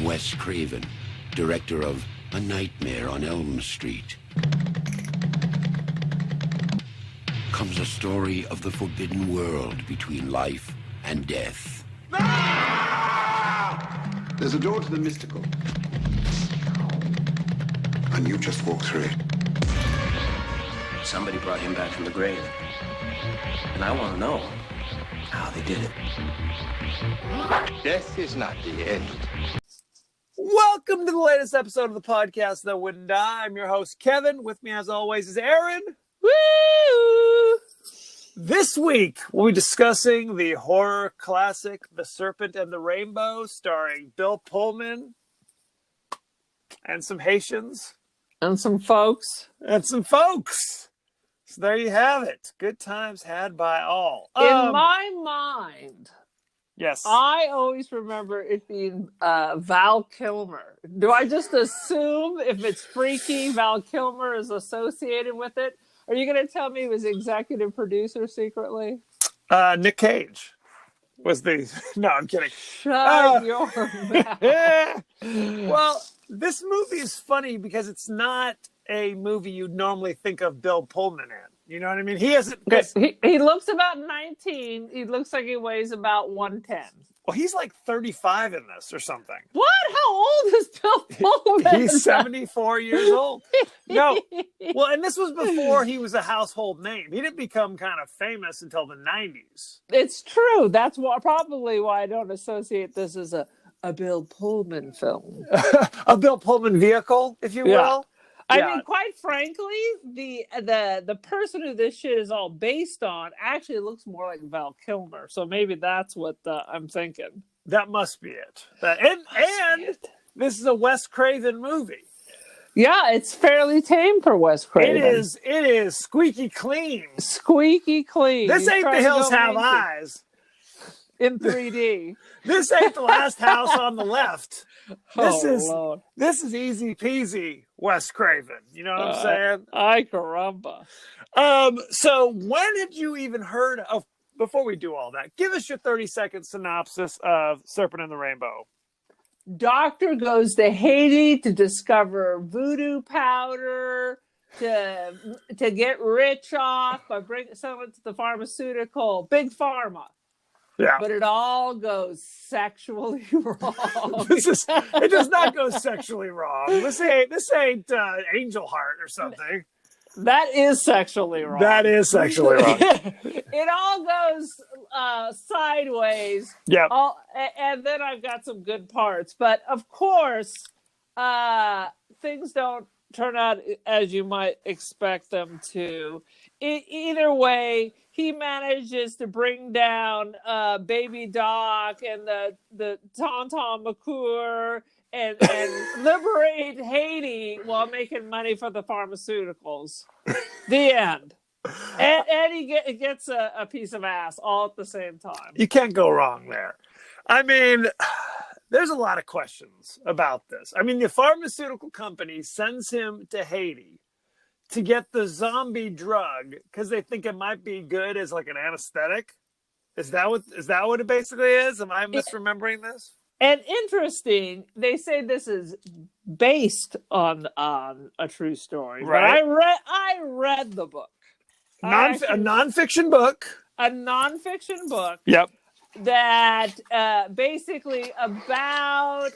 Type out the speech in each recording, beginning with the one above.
Wes Craven, director of A Nightmare on Elm Street, comes a story of the forbidden world between life and death. There's a door to the mystical, and you just walk through it. Somebody brought him back from the grave, and I want to know how they did it. Death is not the end. Welcome to the latest episode of the podcast that wouldn't die. I'm your host, Kevin. With me, as always, is Aaron. Woo! This week, we'll be discussing the horror classic, The Serpent and the Rainbow, starring Bill Pullman and some Haitians. And some folks. So there you have it. Good times had by all. In my mind, yes, I always remember it being Val Kilmer. Do I just assume if it's freaky, Val Kilmer is associated with it? Are you going to tell me he was executive producer secretly? Nick Cage was the... No, I'm kidding. Shut your mouth. Well, this movie is funny because it's not a movie you'd normally think of Bill Pullman in. You know what I mean? He hasn't... He looks about 19. He looks like he weighs about 110. Well, he's like 35 in this or something. What? How old is Bill Pullman? He's 74 years old. No. Well, and this was before he was a household name. He didn't become kind of famous until the 90s. It's true. That's probably why I don't associate this as a Bill Pullman film. A Bill Pullman vehicle, if you will. Yeah. I mean, quite frankly, the person who this shit is all based on actually looks more like Val Kilmer. So maybe that's what I'm thinking. That must be it. And this is a Wes Craven movie. Yeah, it's fairly tame for Wes Craven. It is squeaky clean. Squeaky clean. This ain't The Hills Have Eyes. In 3D. This ain't The Last House on the Left. Lord. This is easy peasy Wes Craven. You know what I'm saying? Ay caramba. So when had you even heard of, before we do all that, give us your 30-second synopsis of Serpent and the Rainbow. Doctor goes to Haiti to discover voodoo powder to get rich off by selling it to the pharmaceutical, Big Pharma. Yeah. But it all goes sexually wrong. It does not go sexually wrong. This ain't Angel Heart or something. That is sexually wrong. That is sexually wrong. It all goes sideways. Yeah. And then I've got some good parts. But of course, things don't turn out as you might expect them to. Either way, he manages to bring down Baby Doc and the Tonton McClure and liberate Haiti while making money for the pharmaceuticals. The end. And he gets a piece of ass all at the same time. You can't go wrong there. I mean, there's a lot of questions about this. I mean, the pharmaceutical company sends him to Haiti to get the zombie drug because they think it might be good as like an anesthetic. Is that what it basically is? Am I misremembering this? And interesting, they say this is based on a true story. Right. But I read the book. A nonfiction book. A nonfiction book. Yep. That basically about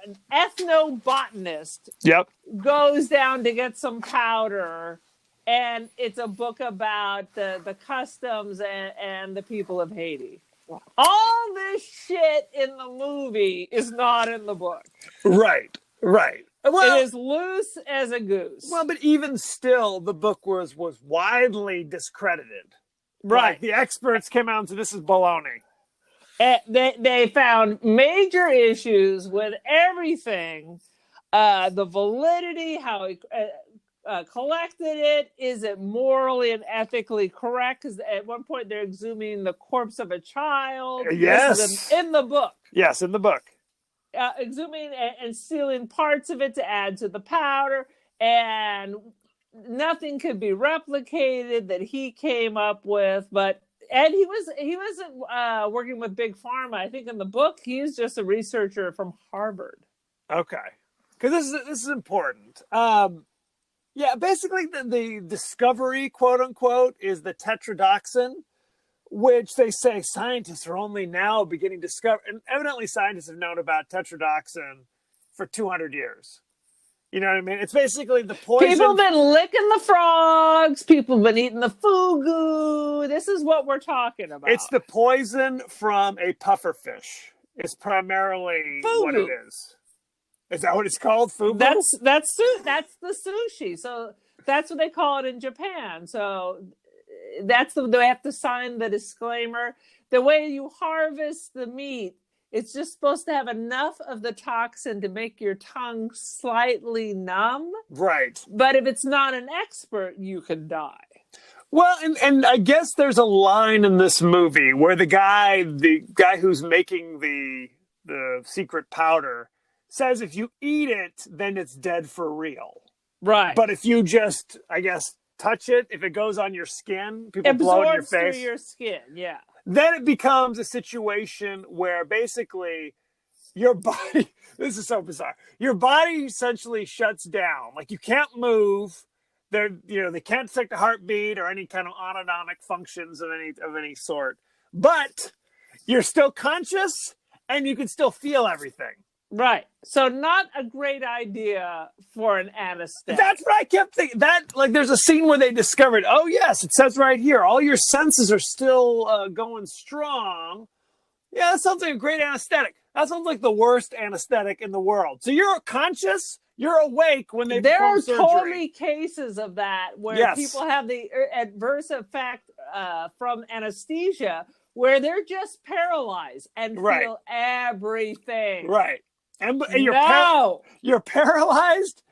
an ethnobotanist. Yep. Goes down to get some powder, and it's a book about the customs and the people of Haiti. All this shit in the movie is not in the book. Right. Well, it is loose as a goose. Well, but even still, the book was widely discredited. Right. Like, the experts came out and said, this is baloney. They found major issues with everything. The validity, how he collected it. Is it morally and ethically correct? Because at one point they're exhuming the corpse of a child. Yes. In the book. Yes, in the book. Exhuming and stealing parts of it to add to the powder. And nothing could be replicated that he came up with. But And he wasn't working with Big Pharma. I think in the book he's just a researcher from Harvard. Okay, because this is important. Yeah, basically the discovery, quote unquote, is the tetrodotoxin, which they say scientists are only now beginning to discover. And evidently, scientists have known about tetrodotoxin for 200 years. You know what I mean? It's basically the poison. People have been licking the frogs. People have been eating the fugu. This is what we're talking about. It's the poison from a pufferfish. It's primarily fugu. What it is. Is that what it's called? Fugu? That's the sushi. So that's what they call it in Japan. So they have to sign the disclaimer. The way you harvest the meat, it's just supposed to have enough of the toxin to make your tongue slightly numb. Right. But if it's not an expert, you can die. Well, and I guess there's a line in this movie where the guy who's making the secret powder says if you eat it, then it's dead for real. Right. But if you just, I guess, touch it, if it goes on your skin, people blow it in your face. Absorbs through your skin, yeah. Then it becomes a situation where basically your body, this is so bizarre, your body essentially shuts down. Like you can't move. They can't detect a heartbeat or any kind of autonomic functions of any sort. But you're still conscious and you can still feel everything. Right. So not a great idea for an anesthetic. That's what I kept thinking. There's a scene where they discovered, oh, yes, it says right here, all your senses are still going strong. Yeah, that sounds like a great anesthetic. That sounds like the worst anesthetic in the world. So you're conscious, you're awake when they perform surgery. There are totally cases of that where people have the adverse effect from anesthesia where they're just paralyzed and feel everything. Right. And you're paralyzed,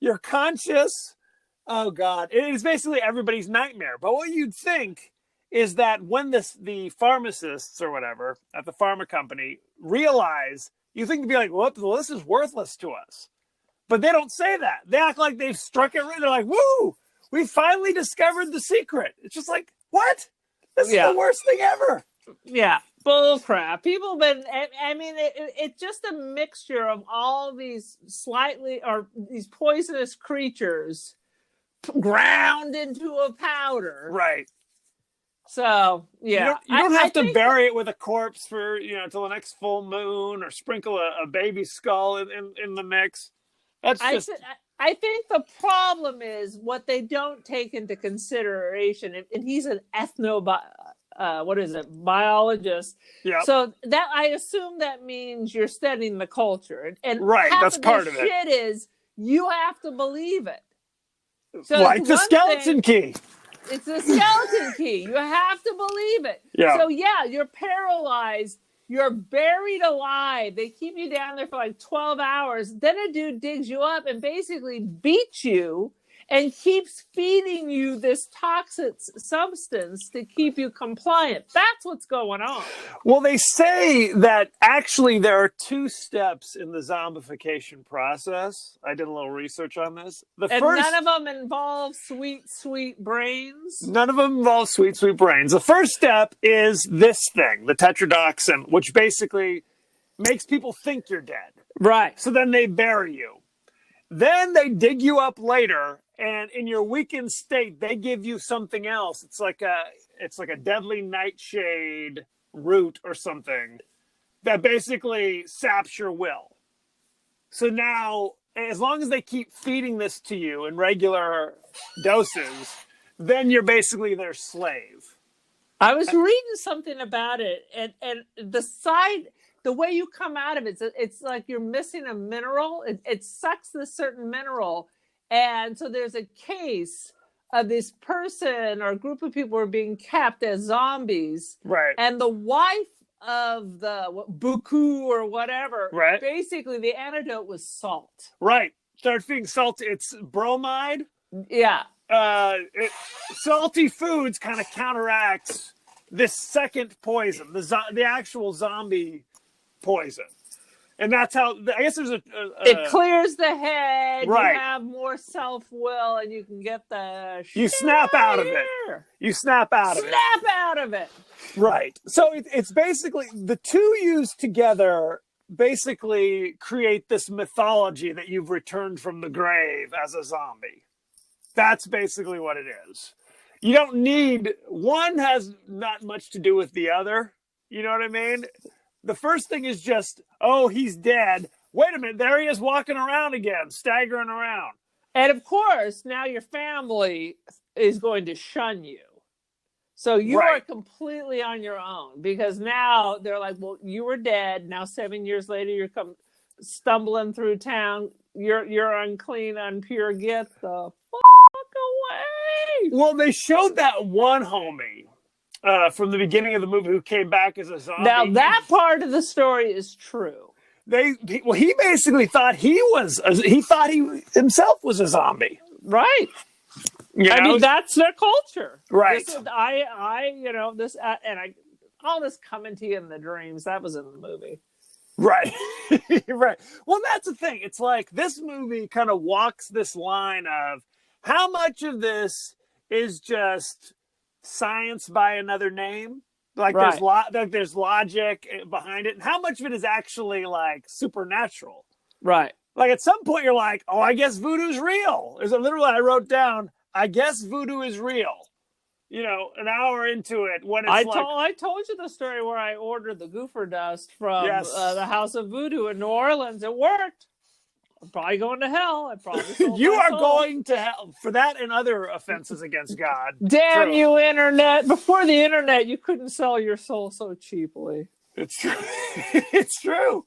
you're conscious. Oh, God. It is basically everybody's nightmare. But what you'd think is that when the pharmacists or whatever at the pharma company realize, you think to be like, well, this is worthless to us. But they don't say that. They act like they've struck it right. They're like, woo, we finally discovered the secret. It's just like, what? This is the worst thing ever. Yeah. Bull crap. People have been, I mean, it's just a mixture of all these these poisonous creatures ground into a powder. Right. So, yeah. You don't have to bury it with a corpse for, till the next full moon or sprinkle a baby skull in the mix. That's just... I think the problem is what they don't take into consideration, and he's an biologist. Yeah. So that I assume that means you're studying the culture, and right, that's part of it. Shit is you have to believe it. So like the skeleton key. It's the skeleton key. You have to believe it. Yeah. So you're paralyzed. You're buried alive. They keep you down there for like 12 hours. Then a dude digs you up and basically beats you and keeps feeding you this toxic substance to keep you compliant. That's what's going on. Well, they say that actually there are 2 steps in the zombification process. I did a little research on this. None of them involve sweet, sweet brains? None of them involve sweet, sweet brains. The first step is this thing, the tetrodotoxin, which basically makes people think you're dead. Right. So then they bury you. Then they dig you up later, and in your weakened state, they give you something else. It's like a deadly nightshade root or something that basically saps your will. So now, as long as they keep feeding this to you in regular doses, then you're basically their slave. I was reading something about it, and the way you come out of it, it's like you're missing a mineral. It sucks this certain mineral. And so there's a case of this person or a group of people are being kept as zombies. Right. And the wife of the Buku or whatever, right, basically the antidote was salt. Right. Start feeding salt. It's bromide. Yeah. Salty foods kind of counteracts this second poison, the actual zombie poison. And that's how, I guess there's it clears the head. Right. You have more self-will, and you can get the you snap out of it. You snap out of it. Snap out of it. Right. So it's basically the two used together basically create this mythology that you've returned from the grave as a zombie. That's basically what it is. You don't need, one has not much to do with the other. You know what I mean? The first thing is just, oh, he's dead. Wait a minute, there he is walking around again, staggering around. And of course, now your family is going to shun you. So you are completely on your own, because now they're like, well, you were dead. Now 7 years later, you're stumbling through town. You're unclean, unpure. Get the fuck away. Well, they showed that one homie from the beginning of the movie who came back as a zombie. Now that part of the story is true. He basically thought he himself was a zombie. Right. You know? I mean, that's their culture. Right. This is, all this coming to you in the dreams, that was in the movie. Right. Right. Well, that's the thing. It's like this movie kind of walks this line of how much of this is just science by another name. Like there's logic behind it. And how much of it is actually like supernatural? Right. Like at some point you're like, oh, I guess voodoo's real. Literally I wrote down, I guess voodoo is real. You know, an hour into it when it's I told you the story where I ordered the goofer dust from the House of Voodoo in New Orleans. It worked. I'm probably going to hell. I probably sold you my are soul. Going to hell for that and other offenses against God. Damn you, internet! Before the internet, you couldn't sell your soul so cheaply. It's true. It's true.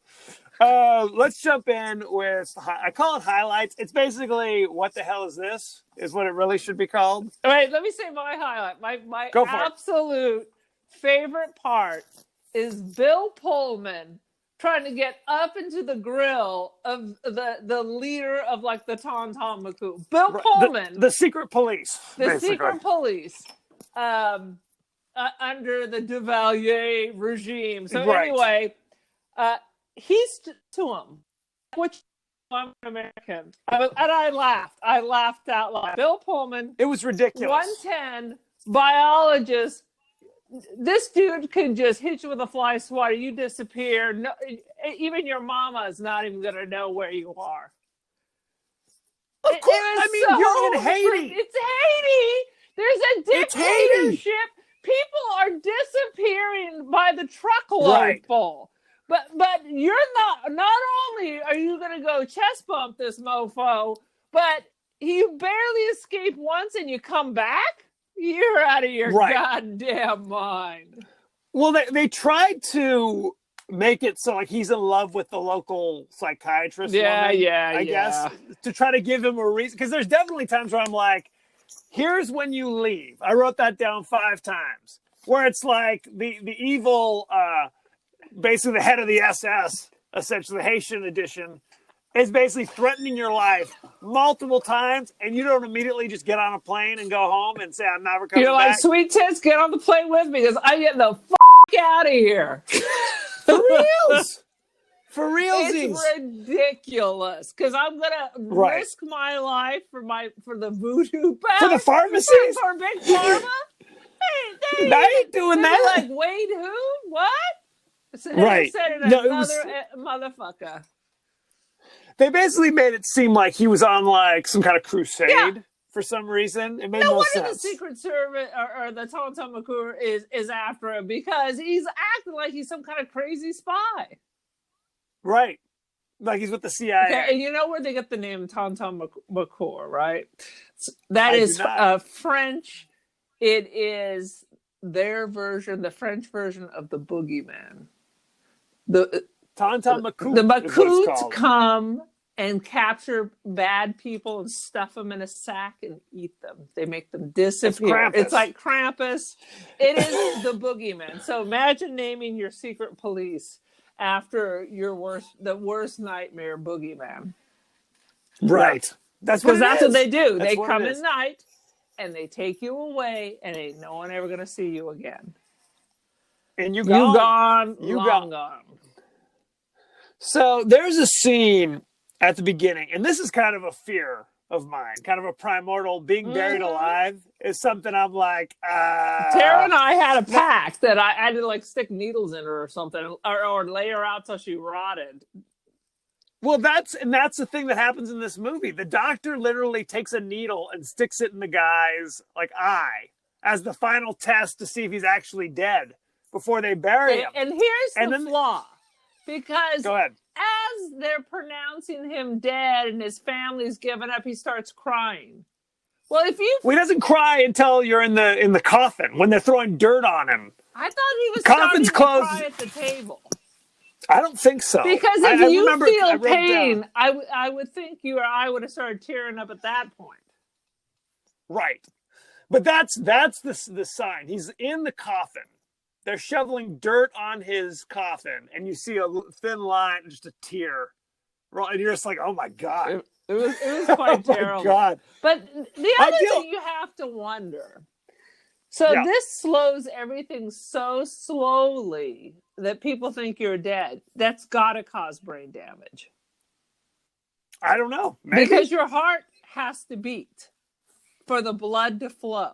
Let's jump in with, I call it highlights. It's basically, what the hell is this? Is what it really should be called. All right, let me say my highlight. My absolute favorite part is Bill Pullman trying to get up into the grill of the leader of like the Tom Maku. Bill Pullman. The secret police. The secret police. Under the Duvalier regime. So anyway, he's to him, which I'm American. I laughed. I laughed out loud. Bill Pullman. It was ridiculous. 110, biologist. This dude can just hit you with a fly swatter. You disappear. No, even your mama is not even going to know where you are. Of course. I mean, you're in Haiti. It's Haiti. There's a dictatorship. People are disappearing by the truckload full. But you're not only are you going to go chest bump this mofo, but you barely escape once and you come back? You're out of your goddamn mind. Well, they tried to make it so like he's in love with the local psychiatrist woman, I guess, to try to give him a reason. Because there's definitely times where I'm like, here's when you leave. I wrote that down 5 times. Where it's like the evil, basically the head of the SS, essentially the Haitian edition, is basically threatening your life multiple times, and you don't immediately just get on a plane and go home and say, I'm never coming back. You're like, sweet tits, get on the plane with me because I get the out of here. For reals. For realsies. It's ridiculous because I'm going to risk my life for the voodoo power. For the pharmacies? For Big Pharma? I ain't doing that. Like, wait, who? What? Right. Motherfucker. They basically made it seem like he was on like some kind of crusade for some reason. It made no sense. The Secret Service or the Tom Makur is after him because he's acting like he's some kind of crazy spy. Right. Like he's with the CIA. Okay, and you know where they get the name Tom Makur, right? That is French. It is their version, the French version of the boogeyman. The Macoutes come and capture bad people and stuff them in a sack and eat them. They make them disappear. It's like Krampus. It is the boogeyman. So imagine naming your secret police after the worst nightmare boogeyman. Right. That's what they do. They come at night and they take you away and ain't no one ever going to see you again. And you gone. Long gone. So there's a scene at the beginning, and this is kind of a fear of mine, kind of a primordial. Being buried alive is something I'm like, Tara and I had a pact that I had to like stick needles in her or something, or lay her out till she rotted. Well, that's the thing that happens in this movie. The doctor literally takes a needle and sticks it in the guy's like eye as the final test to see if he's actually dead before they bury him. And here's the flaw. Because go ahead. As they're pronouncing him dead and his family's given up, he starts crying. Well, he doesn't cry until you're in the coffin when they're throwing dirt on him. I thought he was Coffin's starting closed. to cry at the table. I don't think so. Because if you feel pain, I would think you or I would have started tearing up at that point. Right. But that's the sign. He's in the coffin. They're shoveling dirt on his coffin, and you see a thin line, just a tear. And you're just like, oh my God. It was quite terrible. Oh my God. But the other thing you have to wonder. So this slows everything so slowly that people think you're dead. That's got to cause brain damage. I don't know. Maybe. Because your heart has to beat for the blood to flow.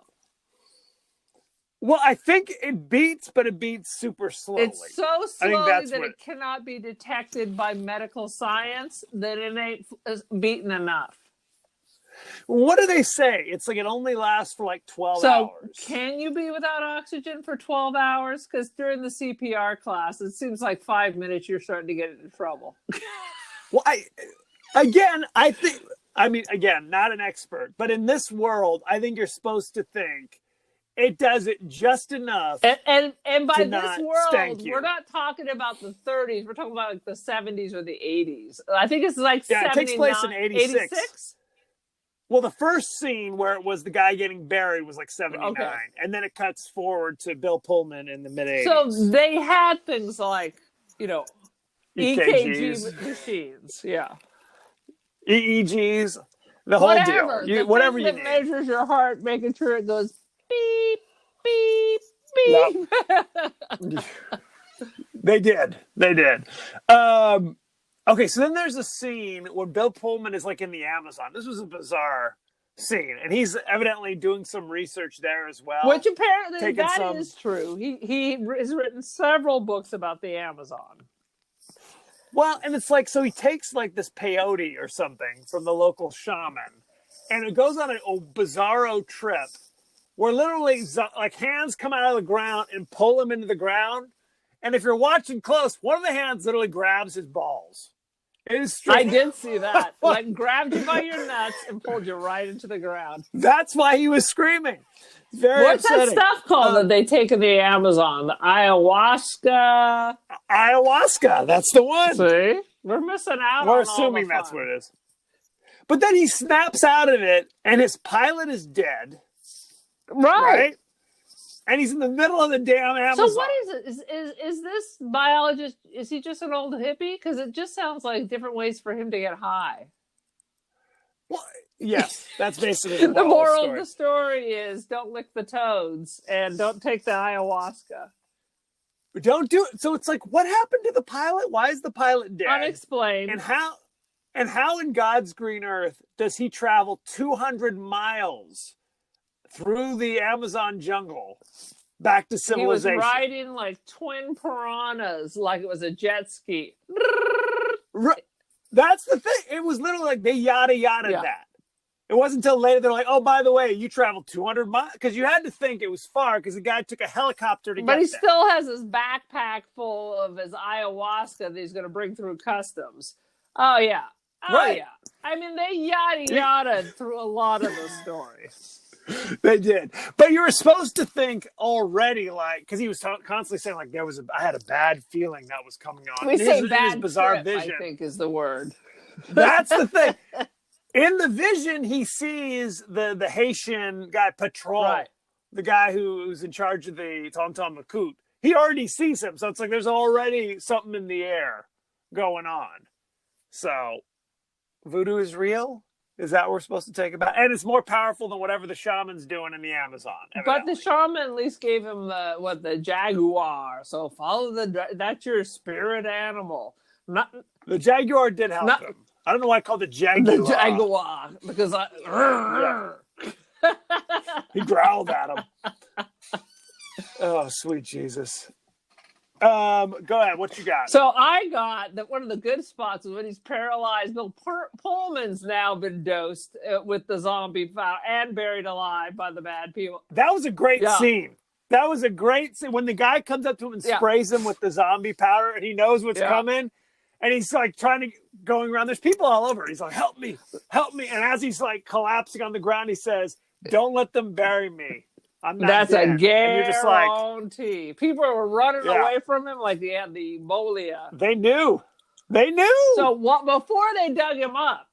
Well, I think it beats, but it beats super slowly. It's so slowly that it cannot be detected by medical science that it ain't beaten enough. What do they say? It's like it only lasts for like 12 hours. So can you be without oxygen for 12 hours? Because during the CPR class, it seems like 5 minutes you're starting to get into trouble. Well, again, not an expert, but in this world, I think you're supposed to think it does it just enough. And by this world, we're not talking about the 30s. We're talking about like the 70s or the 80s. I think it's like 79. It takes place in 86. Well, the first scene where it was the guy getting buried was like 79. Okay. And then it cuts forward to Bill Pullman in the mid-80s. So they had things like, EKG machines. Yeah. EEGs. The whole deal. Whatever you need. Measures your heart, making sure it goes beep, beep, beep. Yep. They did. Okay, so then there's a scene where Bill Pullman is like in the Amazon. This was a bizarre scene, and he's evidently doing some research there as well. Which apparently is true. He has written several books about the Amazon. Well, and it's like, so he takes like this peyote or something from the local shaman, and it goes on a bizarro trip where literally like hands come out of the ground and pull him into the ground. And if you're watching close, one of the hands literally grabs his balls. It is I did see that. Like grabbed you by your nuts and pulled you right into the ground. That's why he was screaming. Very What's upsetting. That stuff called that they take in the Amazon? The ayahuasca? Ayahuasca, that's the one. See? We're missing out We're on assuming that's what it is. But then he snaps out of it, and his pilot is dead. Right? And he's in the middle of the damn Amazon. So what is it? Is this biologist, is he just an old hippie? Because it just sounds like different ways for him to get high. Well, yes, that's basically the moral of the story is don't lick the toads and don't take the ayahuasca. Don't do it. So it's like, what happened to the pilot? Why is the pilot dead? Unexplained. And how in God's green earth does he travel 200 miles through the Amazon jungle back to civilization? He was riding like twin piranhas like it was a jet ski. That's the thing. It was literally like they yada that. It wasn't until later they're like, oh, by the way, you traveled 200 miles. Because you had to think it was far because the guy took a helicopter to get there. But he still has his backpack full of his ayahuasca that he's going to bring through customs. Oh, yeah. Right. Yeah. I mean, they yada through a lot of the story. They did. But you were supposed to think already, like, because he was constantly saying, like, I had a bad feeling that was coming on. We say bad bizarre trip, vision. I think is the word. That's the thing. In the vision, he sees the Haitian guy patrol, the guy who's in charge of the Tom Tom Macoute. He already sees him, so it's like there's already something in the air going on. So, voodoo is real? Is that what we're supposed to take about? And it's more powerful than whatever the shaman's doing in the Amazon. Evidently. But the shaman at least gave him the jaguar. So follow that's your spirit animal. Not The Jaguar did help Not- him. I don't know why I called it Jaguar. the Jaguar, because He growled at him. Oh, sweet Jesus. Go ahead. What you got? So I got that one of the good spots was when he's paralyzed. Bill Pullman's now been dosed with the zombie power and buried alive by the bad people. That was a great scene. That was a great scene. When the guy comes up to him and sprays him with the zombie powder and he knows what's coming. And he's like going around. There's people all over. He's like, help me. And as he's like collapsing on the ground, he says, don't let them bury me. I'm not That's dead. a Like, guarantee. People were running away from him like he had the Ebola. They knew. So before they dug him up,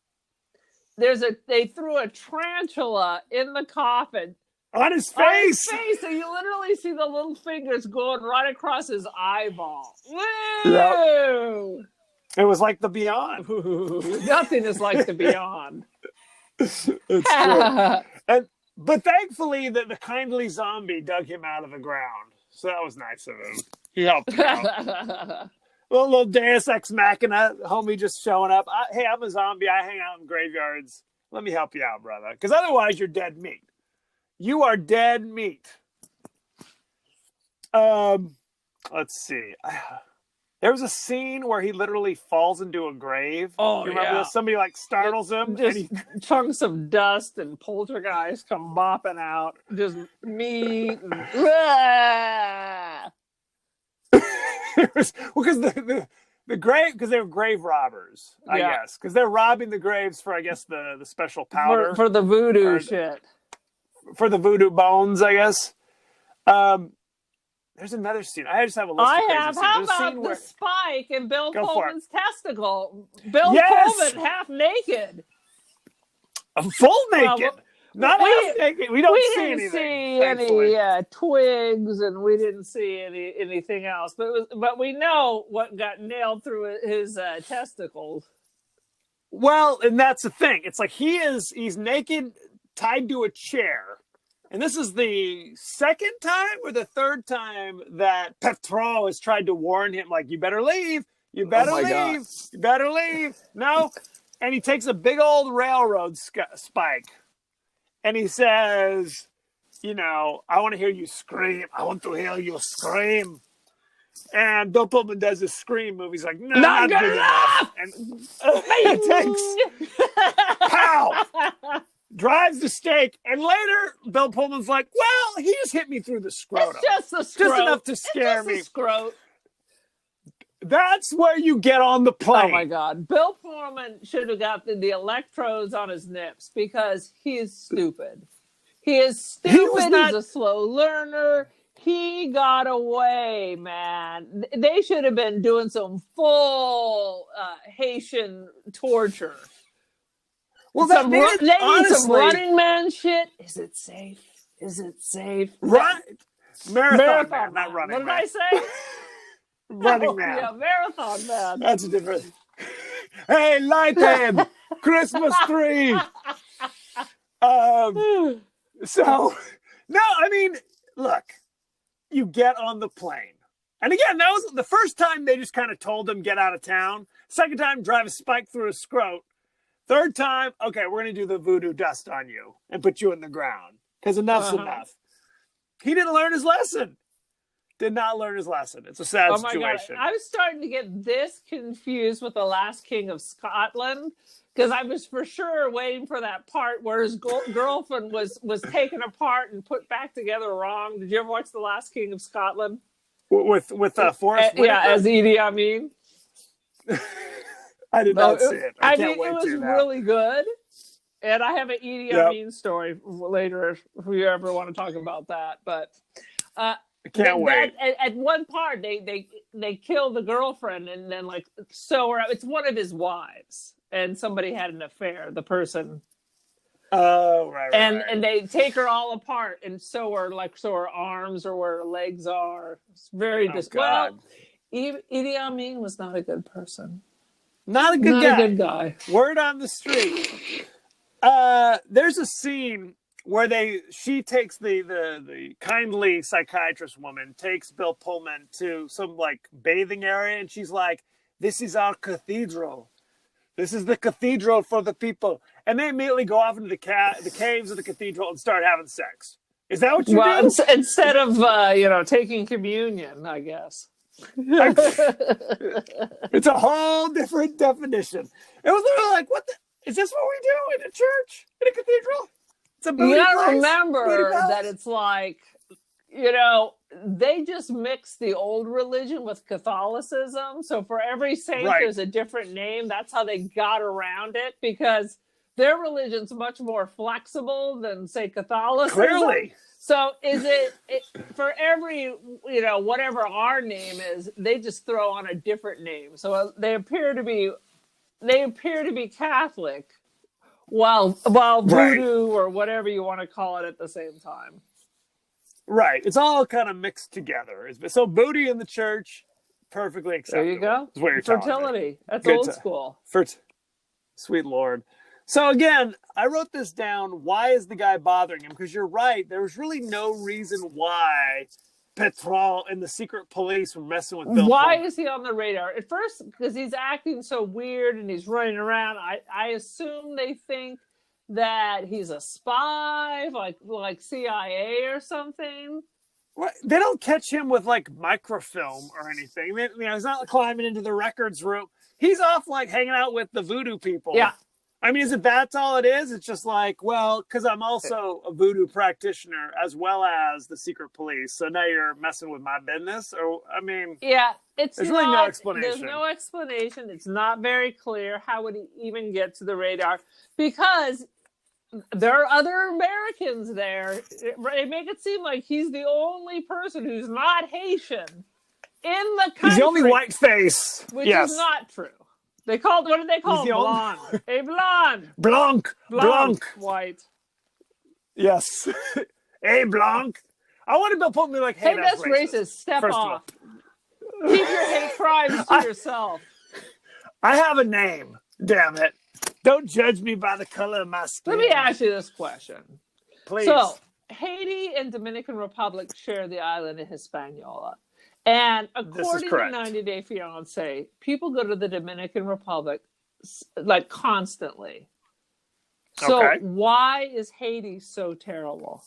they threw a tarantula in the coffin. On his face. So you literally see the little fingers going right across his eyeball. Woo! Yep. It was like the Beyond. Nothing is like the Beyond. It's true. But thankfully, the kindly zombie dug him out of the ground. So that was nice of him. He helped him out. little Deus Ex Machina, homie just showing up. Hey, I'm a zombie. I hang out in graveyards. Let me help you out, brother. Because otherwise, you're dead meat. You are dead meat. Let's see. There was a scene where he literally falls into a grave. Oh, you remember this? Somebody like startles him. Just chunks of dust and poltergeist come bopping out. Just meat. Because the grave, because they were grave robbers, I guess. Because they're robbing the graves for, I guess, the special powder. For the voodoo shit. For the voodoo bones, I guess. There's another scene. I just have a list of crazy scenes. How about the spike in Bill Pullman's testicle? Bill Pullman half naked. Full naked. Not half naked. We didn't see any twigs, and we didn't see anything else. But we know what got nailed through his testicles. Well, and that's the thing. It's like he's naked, tied to a chair. And this is the second time or the third time that Petro has tried to warn him, like, you better leave. You better leave. God. You better leave. No. And he takes a big old railroad spike. And he says, I want to hear you scream. I want to hear you scream. And Bill Pullman does this scream move. He's like, no, not good enough. And it takes, pow, drives the stake. And later, Bill Pullman's like, well, he just hit me through the scrotum. It's just the scrotum. Just enough to scare me. Scrotum. That's where you get on the plane. Oh, my God. Bill Pullman should have got the electrodes on his nips because he is stupid. He is stupid. He's a slow learner. He got away, man. They should have been doing some full Haitian torture. Well, they need some Running Man shit. Is it safe? Is it safe? Right. Marathon Man, not Running Man. Man. What did I say? Running Man. Yeah, Marathon Man. That's different. Hey, Lighthead! Christmas tree! So, no, I mean, look, you get on the plane. And again, that was the first time they just kind of told him, get out of town. Second time, drive a spike through a scrot. Third time, okay, we're going to do the voodoo dust on you and put you in the ground. Because enough's enough. He didn't learn his lesson. Did not learn his lesson. It's a sad situation. God. I was starting to get this confused with The Last King of Scotland. Because I was for sure waiting for that part where his girlfriend was taken apart and put back together wrong. Did you ever watch The Last King of Scotland? With Forrest Whitaker? Yeah, as Idi Amin. I did not see it. I can't wait it was really good. And I have an Idi Amin story later if we ever want to talk about that. But I can't wait. At one part, they kill the girlfriend and then sew her up. It's one of his wives. And somebody had an affair, the person. Oh, right. And they take her all apart and sew her arms or where her legs are. It's very well. Idi Amin was not a good person. Not a good guy. Word on the street. There's a scene where she takes the kindly psychiatrist woman takes Bill Pullman to some bathing area, and she's like, this is our cathedral. This is the cathedral for the people. And they immediately go off into the caves of the cathedral and start having sex. Is that what you do? Instead of, taking communion, I guess. It's a whole different definition. It was literally like, what the? Is this what we do in a church, in a cathedral? It's a booty You gotta place, remember that it's like, they just mix the old religion with Catholicism. So for every saint, there's a different name. That's how they got around it, because their religion's much more flexible than, say, Catholicism. Clearly. So is it for every, whatever our name is, they just throw on a different name. So they appear to be Catholic while voodoo or whatever you want to call it at the same time. Right. It's all kind of mixed together. So booty in the church, perfectly acceptable. There you go. Is what you're fertility. That's Good old school. Sweet Lord. So again, I wrote this down. Why is the guy bothering him? Because you're right. There was really no reason why Petrol and the secret police were messing with Bill. Why is he on the radar? At first, because he's acting so weird and he's running around. I assume they think that he's a spy, like CIA or something. Well, they don't catch him with like microfilm or anything. He's not climbing into the records room. He's off like hanging out with the voodoo people. Yeah. I mean, that's all it is? It's just like, well, because I'm also a voodoo practitioner as well as the secret police. So now you're messing with my business? Or, I mean... Yeah, there's really no explanation. There's no explanation. It's not very clear. How would he even get to the radar? Because there are other Americans there. They make it seem like he's the only person who's not Haitian in the country. He's the only white face. Which is not true. What did they call him? Blonde. Hey, blonde. Blanc. White. Yes. Hey, Blanc. I want to put me like, hey, that's racist. Step off. Keep your hate crimes to yourself. I have a name. Damn it. Don't judge me by the color of my skin. Let me ask you this question. Please. So, Haiti and Dominican Republic share the island of Hispaniola. And according to 90 Day Fiancé, people go to the Dominican Republic like constantly. So why is Haiti so terrible?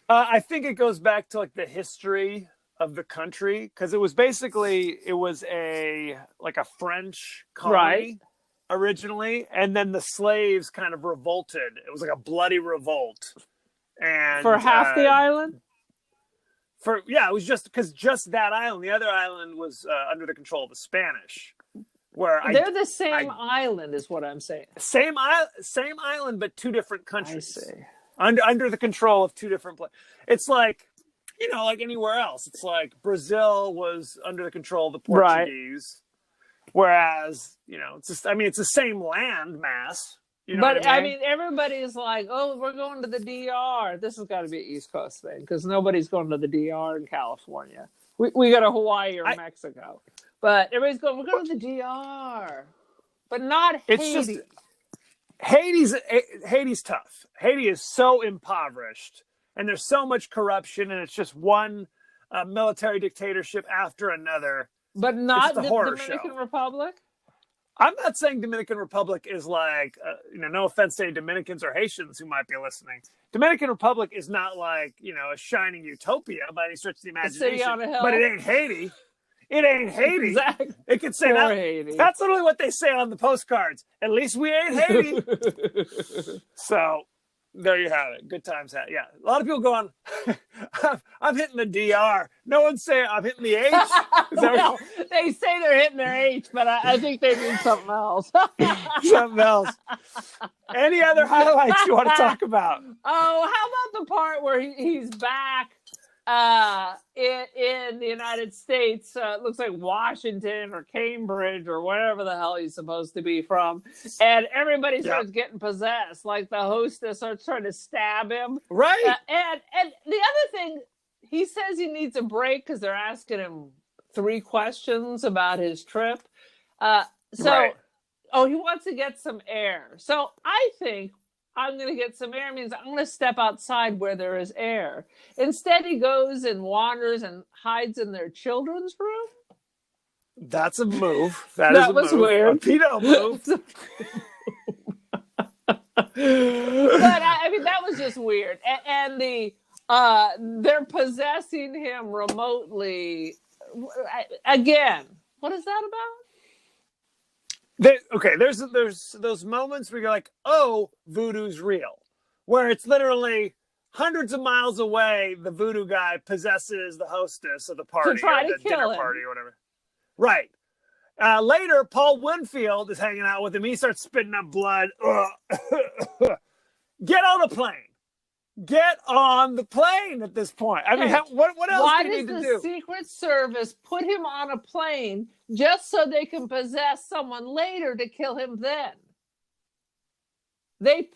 I think it goes back to like the history of the country, because it was a French colony originally, and then the slaves kind of revolted. It was like a bloody revolt, and for half the island. It was just that island. The other island was under the control of the Spanish. They're the same island, is what I'm saying. Same island, but two different countries. I see. Under the control of two different places. It's like, like anywhere else. It's like Brazil was under the control of the Portuguese, whereas it's the same land mass. I mean, everybody's like, oh, we're going to the DR. This has got to be an East Coast thing, because nobody's going to the DR in California. We go to Hawaii or Mexico. But everybody's going, we're going to the DR. But not Haiti. Haiti's tough. Haiti is so impoverished, and there's so much corruption, and it's just one military dictatorship after another. But not the Dominican Republic? I'm not saying Dominican Republic is like, no offense to any Dominicans or Haitians who might be listening. Dominican Republic is not like, a shining utopia by any stretch of the imagination. A city on a hill. But it ain't Haiti. It ain't Haiti. Exactly. It could say that. Haiti. That's literally what they say on the postcards. At least we ain't Haiti. So there you have it. Good times. Yeah. A lot of people going, I'm hitting the DR. No one's saying I'm hitting the H. Well, they say they're hitting their H, but I think they mean something else. Something else. Any other highlights you want to talk about? Oh, how about the part where he's back in the United States? It looks like Washington or Cambridge or wherever the hell he's supposed to be from, and everybody starts getting possessed. Like the hostess starts trying to stab him. Right. And the other thing, he says he needs a break because they're asking him 3 questions about his trip. He wants to get some air. So I think I'm going to get some air means I'm going to step outside where there is air. Instead, he goes and wanders and hides in their children's room. That's a move. That is a was move. weird. A pedo move. But I mean, that was just weird. And they're possessing him remotely. Again, what is that about? There's those moments where you're like, oh, voodoo's real, where it's literally hundreds of miles away. The voodoo guy possesses the hostess of the party, To try or to the kill dinner him. party, or whatever. Right. Later, Paul Winfield is hanging out with him. He starts spitting up blood. Get on the plane. Get on the plane at this point. I mean, what else Why do you need to does do? the Secret Service put him on a plane just so they can possess someone later to kill him then? They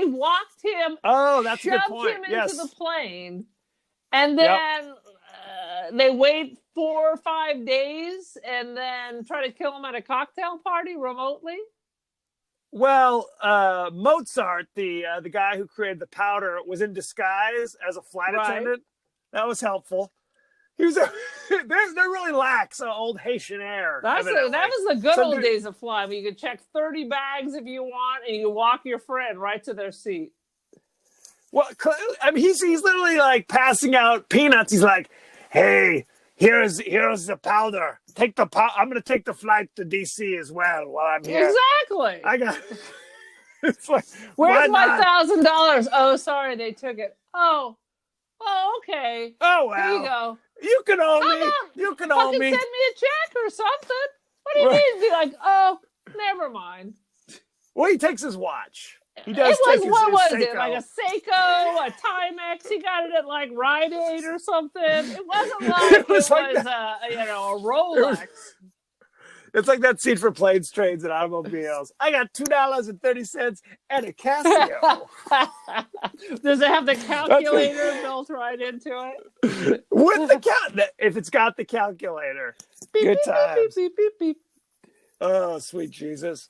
walked him. Oh, that's a good shoved point. him Yes. into the plane, and then they wait 4 or 5 days and then try to kill him at a cocktail party remotely. Well, Mozart, the guy who created the powder, was in disguise as a flight attendant. That was helpful. He was. They're really lax old Haitian air. That was the good old days of flying. You could check 30 bags if you want, and you walk your friend right to their seat. Well, I mean, he's literally like passing out peanuts. He's like, "Hey, here's the powder. Take the I'm going to take the flight to DC as well while I'm here." Exactly. I got. It's like, where's my $1,000? Oh, sorry, they took it. Oh, okay. Oh well. Here you go. You can owe me. You can owe me. Send me a check or something. What do you mean? Be like, oh, never mind. Well, he takes his watch. He does. What was Seiko. it? Like a Seiko, a Timex? He got it at like Rite Aid or something. It wasn't like it was a Rolex. It's like that scene for Planes, Trains, and Automobiles. I got $2.30 and a Casio. Does it have the calculator built right into it? With the if it's got the calculator. Beep, Good beep, times. beep, beep, beep, beep. Oh, sweet Jesus.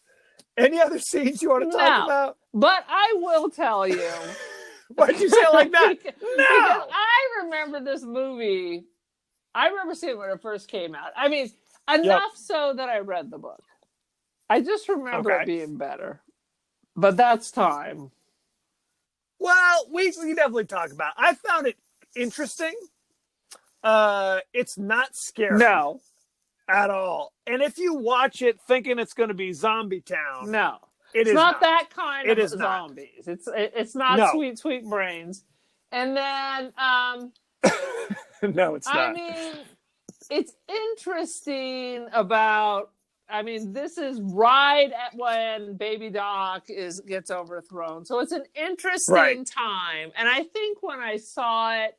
Any other scenes you want to talk about? But I will tell you. Why'd you say it like that? Because I remember this movie. I remember seeing it when it first came out. I mean, enough so that I read the book. I just remember it being better. But that's time. Well, we can definitely talk about it. I found it interesting. It's not scary. No. At all. And if you watch it thinking it's going to be Zombie Town. No. It's not that kind of zombies. Not. It's not sweet, sweet brains. And then no, it's not. I mean, it's interesting about this is right at when Baby Doc gets overthrown. So it's an interesting time. And I think when I saw it,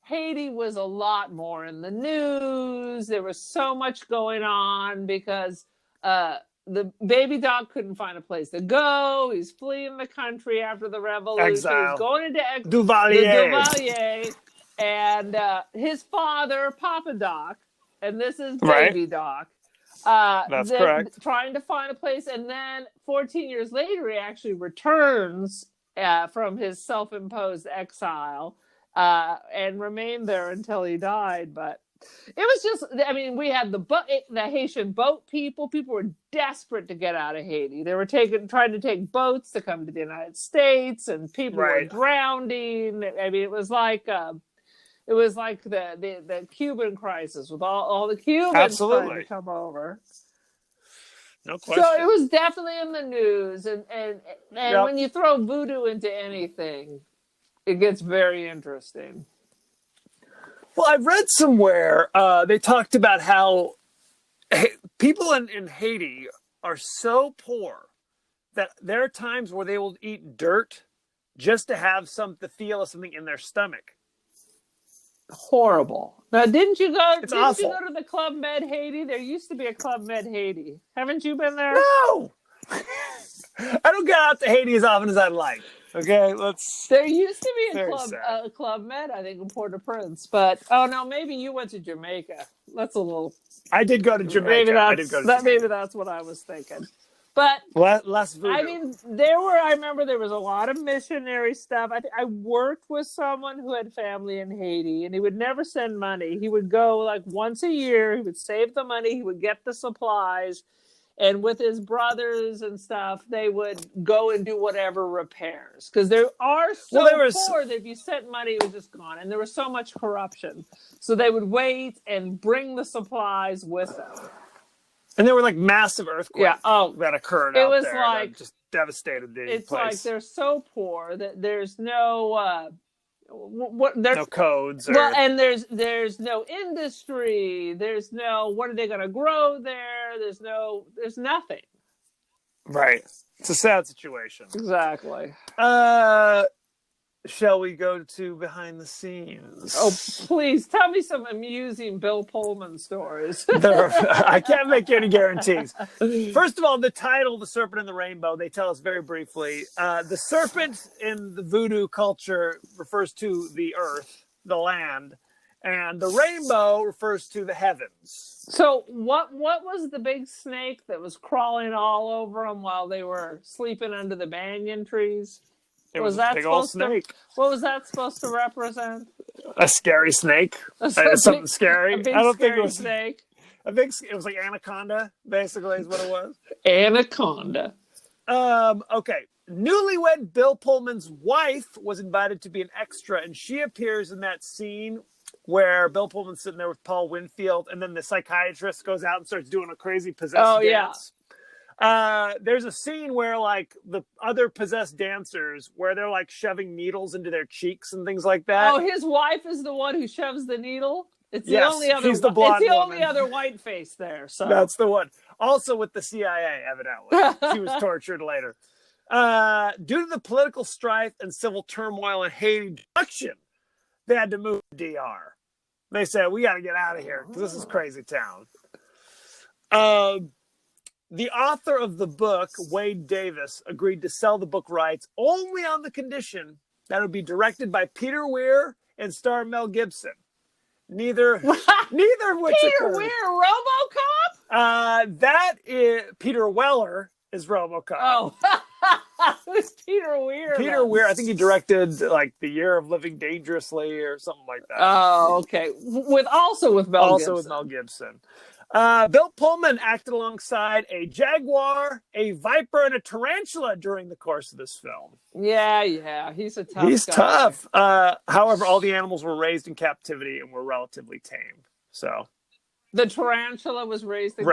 Haiti was a lot more in the news. There was so much going on because the Baby Doc couldn't find a place to go. He's fleeing the country after the revolution. Exile. He's going into Duvalier. And his father, Papa Doc, and this is Baby Doc. That's correct. Trying to find a place. And then 14 years later, he actually returns from his self-imposed exile. And remained there until he died. But it was just, we had the Haitian boat people. People were desperate to get out of Haiti. They were trying to take boats to come to the United States, and people were drowning. It was like the Cuban crisis with all the Cubans trying to come over. No question. So it was definitely in the news, and when you throw voodoo into anything, it gets very interesting. Well, I've read somewhere they talked about how people in Haiti are so poor that there are times where they will eat dirt just to have to feel something in their stomach. Horrible. Now, didn't you go to the Club Med Haiti? There used to be a Club Med Haiti. Haven't you been there? No. I don't get out to Haiti as often as I'd like. Okay, There used to be a Club Med, I think, in Port-au-Prince, but maybe you went to Jamaica. That's a little. I did go to Jamaica. Maybe that's what I was thinking. But less voodoo. I mean, I remember there was a lot of missionary stuff. I worked with someone who had family in Haiti, and he would never send money. He would go like once a year. He would save the money. He would get the supplies. And with his brothers and stuff, they would go and do whatever repairs. Because they are so poor that if you sent money, it was just gone. And there was so much corruption. So they would wait and bring the supplies with them. And there were like massive earthquakes that occurred out there that just devastated the place. It's like they're so poor that there's no... no codes. Well, and there's no industry. There's no, what are they going to grow there? There's nothing. Right. It's a sad situation. Exactly. Shall we go to behind the scenes? Oh, please tell me some amusing Bill Pullman stories. I can't make any guarantees. First of all, the title, The Serpent and the Rainbow, they tell us very briefly. The serpent in the voodoo culture refers to the earth, the land, and the rainbow refers to the heavens. So what was the big snake that was crawling all over them while they were sleeping under the banyan trees? It was a big old snake. What was that supposed to represent? A scary snake. Something scary. I don't think it was snake. It was like anaconda, basically, is what it was. Anaconda. Okay. Newlywed Bill Pullman's wife was invited to be an extra, and she appears in that scene where Bill Pullman's sitting there with Paul Winfield, and then the psychiatrist goes out and starts doing a crazy possessed dance. There's a scene where like the other possessed dancers where they're like shoving needles into their cheeks and things like that. Oh, his wife is the one who shoves the needle? It's the she's the blonde woman. only other white face there. So that's the one. Also with the CIA, evidently. She was tortured later. Due to the political strife and civil turmoil in Haiti, they had to move to DR. They said, we got to get out of here because this is crazy town. The author of the book, Wade Davis, agreed to sell the book rights only on the condition that it would be directed by Peter Weir and star Mel Gibson. Neither of which Peter occurred. Weir, RoboCop? That is Peter Weller is RoboCop. Oh, it's Peter Weir. Peter Weir, I think he directed like The Year of Living Dangerously or something like that. Oh, okay. With Mel Gibson. Bill Pullman acted alongside a jaguar, a viper, and a tarantula during the course of this film. Yeah. He's a tough guy. He's tough. However, all the animals were raised in captivity and were relatively tame. So the tarantula was raised in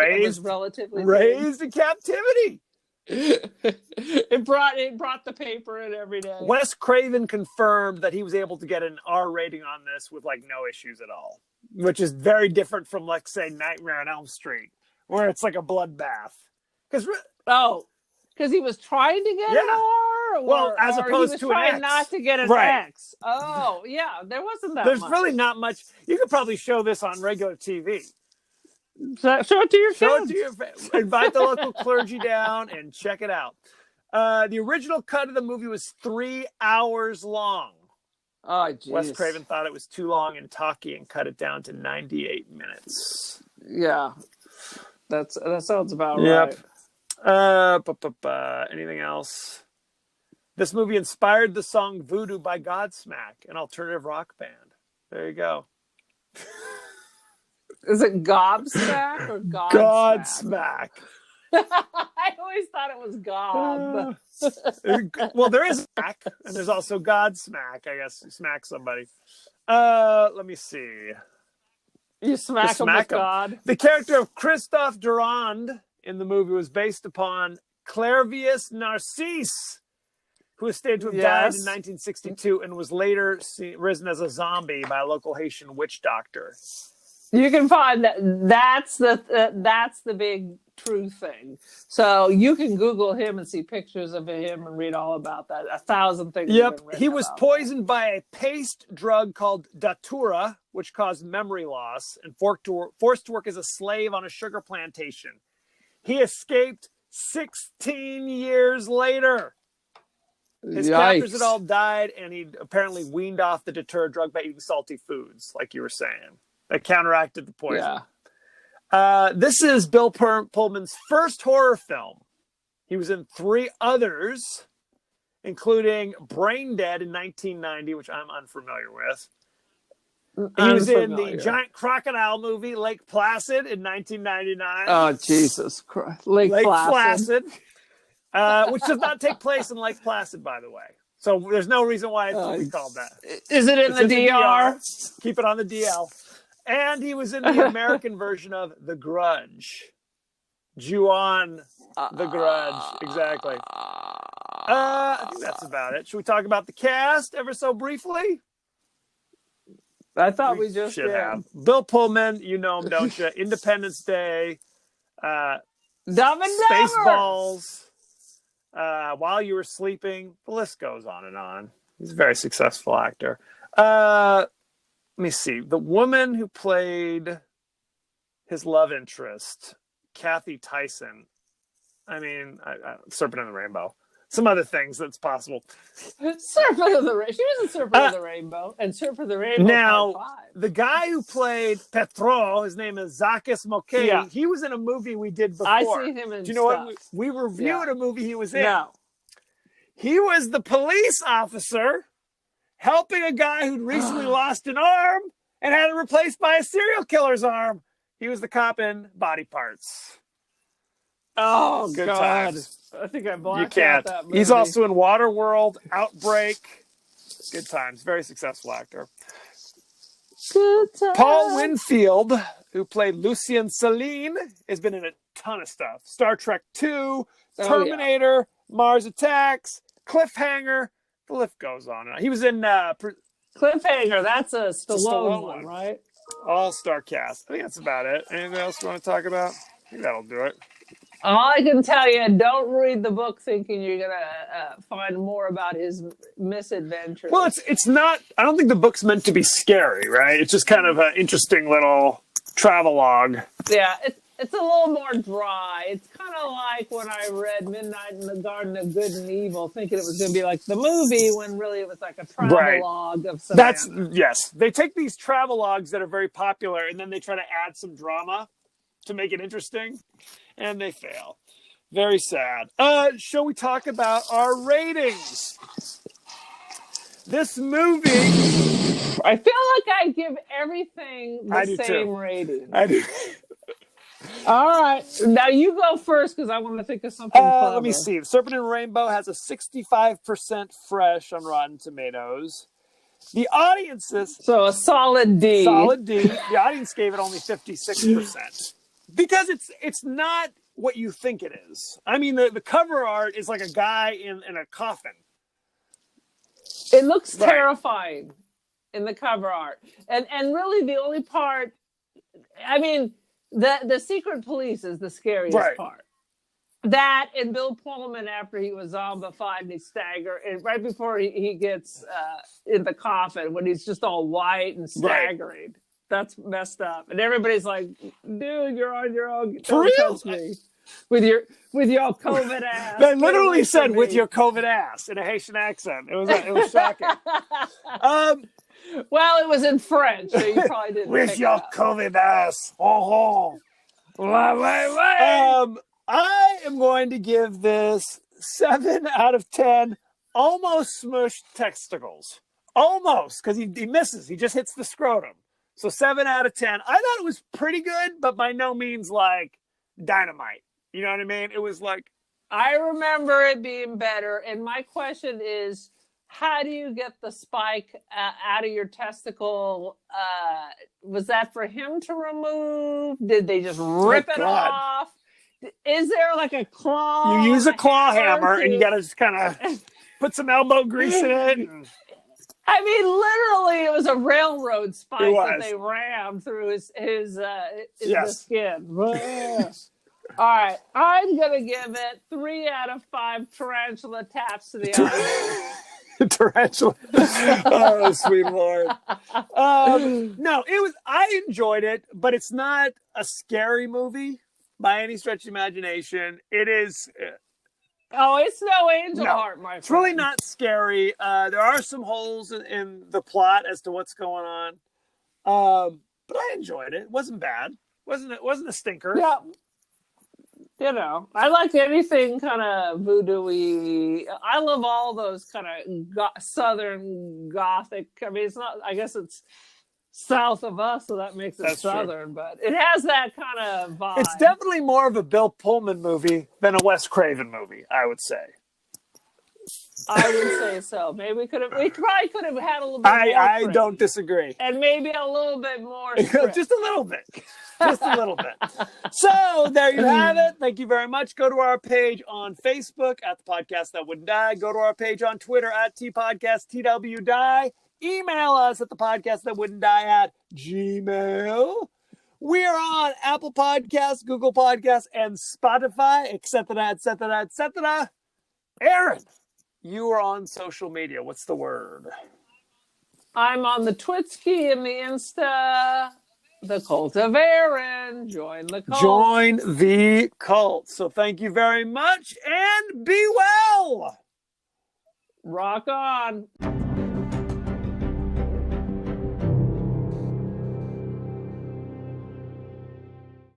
captivity. It brought the paper in every day. Wes Craven confirmed that he was able to get an R rating on this with like no issues at all, which is very different from, like, say, Nightmare on Elm Street, where it's like a bloodbath. Because he was trying to get an R, as opposed to an X. Not to get an X. Oh, yeah, there wasn't that. There's really not much. You could probably show this on regular TV. Show it to your kids. Invite the local clergy down and check it out. The original cut of the movie was 3 hours long. Oh, geez. Wes Craven thought it was too long and talky and cut it down to 98 minutes. Yeah, that sounds about right. Anything else? This movie inspired the song Voodoo by Godsmack, an alternative rock band. There you go. Is it Gobsmack or Godsmack? Godsmack. I always thought it was God. Well, there is smack, and there's also Godsmack. I guess you smack somebody. Let me see. You smack him with God. The character of Christophe Durand in the movie was based upon Clairvius Narcisse, who was stated to have died in 1962 and was later risen as a zombie by a local Haitian witch doctor. You can find that's the big true thing. So you can Google him and see pictures of him and read all about that. 1,000 things. Yep, he was poisoned by a paste drug called datura, which caused memory loss, and forced to work as a slave on a sugar plantation. He escaped 16 years later. His captors had all died, and he apparently weaned off the datura drug by eating salty foods, like you were saying. That counteracted the poison. Yeah. This is Bill Pullman's first horror film. He was in 3 others, including Brain Dead in 1990, which I'm unfamiliar with. He was in the giant crocodile movie Lake Placid in 1999. Oh, Jesus Christ. Lake Placid. Which does not take place in Lake Placid, by the way. So there's no reason why it should be called that. Is it in the DR? Keep it on the DL. And he was in the American version of The Grudge. Ju-on The Grudge. Exactly. I think that's about it. Should we talk about the cast ever so briefly? I thought we just should did. have. Bill Pullman, you know him, don't you? Independence Day. Dumb and Dumber. Spaceballs. While You Were Sleeping. The list goes on and on. He's a very successful actor. Let me see. The woman who played his love interest, Kathy Tyson. I mean, Serpent and the Rainbow. Some other things that's possible. Serpent of the Rainbow. She was in Serpent of the Rainbow and Serpent of the Rainbow. Now, Part 5. the guy who played Petro, his name is Zakis Mokay. Yeah. He was in a movie we did before. I seen him in Do you know stuff. what? We reviewed a movie he was in. No. He was the police officer helping a guy who'd recently lost an arm and had it replaced by a serial killer's arm. He was the cop in Body Parts. Oh, Good God. times. I think I You blocked can't. out that movie. He's also in Waterworld, Outbreak. Good times. Very successful actor. Good times. Paul Winfield, who played Lucien Celine, has been in a ton of stuff. Star Trek II, Terminator, Mars Attacks, Cliffhanger. The list goes on. He was in Cliffhanger. That's a Stallone one. one, right? All-star cast. I think that's about it. Anything else you want to talk about? I think that'll do it. All I can tell you, don't read the book thinking you're going to find more about his misadventures. Well, it's not, I don't think the book's meant to be scary, right? It's just kind of an interesting little travelogue. Yeah, it's a little more dry. It's kind of like when I read Midnight in the Garden of Good and Evil, thinking it was going to be like the movie, when really it was like a travelogue of Savannah. Yes. They take these travelogues that are very popular, and then they try to add some drama to make it interesting, and they fail. Very sad. Shall we talk about our ratings? This movie... I feel like I give everything the same rating. I do. All right. Now you go first, because I want to think of something clever. Let me see. Serpent and Rainbow has a 65% fresh on Rotten Tomatoes. The audiences... So a solid D. Solid D. The audience gave it only 56%. Because it's not what you think it is. I mean, the cover art is like a guy in a coffin. It looks terrifying in the cover art. And really the only part... I mean... The secret police is the scariest part. That and Bill Pullman after he was zombified and he staggered, and right before he gets in the coffin when he's just all white and staggering. Right. That's messed up. And everybody's like, dude, you're on your own. Don't touch me. With your COVID ass. They literally said with your COVID ass in a Haitian accent. It was shocking. Well, it was in French, so you probably didn't. With your COVID ass. Oh, I am going to give this 7 out of 10 almost smushed testicles. Almost, because he misses. He just hits the scrotum. So 7 out of 10. I thought it was pretty good, but by no means like dynamite. You know what I mean? It was like... I remember it being better, and my question is, how do you get the spike out of your testicle? Was that for him to remove? Did they just rip it off? Is there like a claw? You use a claw hammer and you got to just kind of put some elbow grease in it. I mean, literally, it was a railroad spike that they rammed through his the skin. All right, I'm going to give it 3 out of 5 tarantula taps to the eye. Tarantula. Oh, sweet Lord. No, I enjoyed it, but it's not a scary movie by any stretch of imagination. It is... it's no Angel Heart, my friend. It's really not scary. There are some holes in the plot as to what's going on. But I enjoyed it. It wasn't bad. It wasn't a stinker. Yeah. You know, I like anything kind of voodoo-y. I love all those kind of southern gothic. I mean, it's not. I guess it's south of us, so that makes it That's southern. But it has that kind of vibe. It's definitely more of a Bill Pullman movie than a Wes Craven movie, I would say. I would say so. Maybe we probably could have had a little bit more. I don't disagree. And maybe a little bit more script. Just a little bit. Just a little bit. So there you have it. Thank you very much. Go to our page on Facebook at The Podcast That Wouldn't Die. Go to our page on Twitter at TPodcastTWDie. Email us at thepodcastthatwouldn'tdie at gmail. We are on Apple Podcasts, Google Podcasts, and Spotify, etc., etc., etc. Aaron, you are on social media. What's the word? I'm on the Twitsky and the Insta. The Cult of Aaron. Join the cult. Join the cult. So thank you very much and be well. Rock on.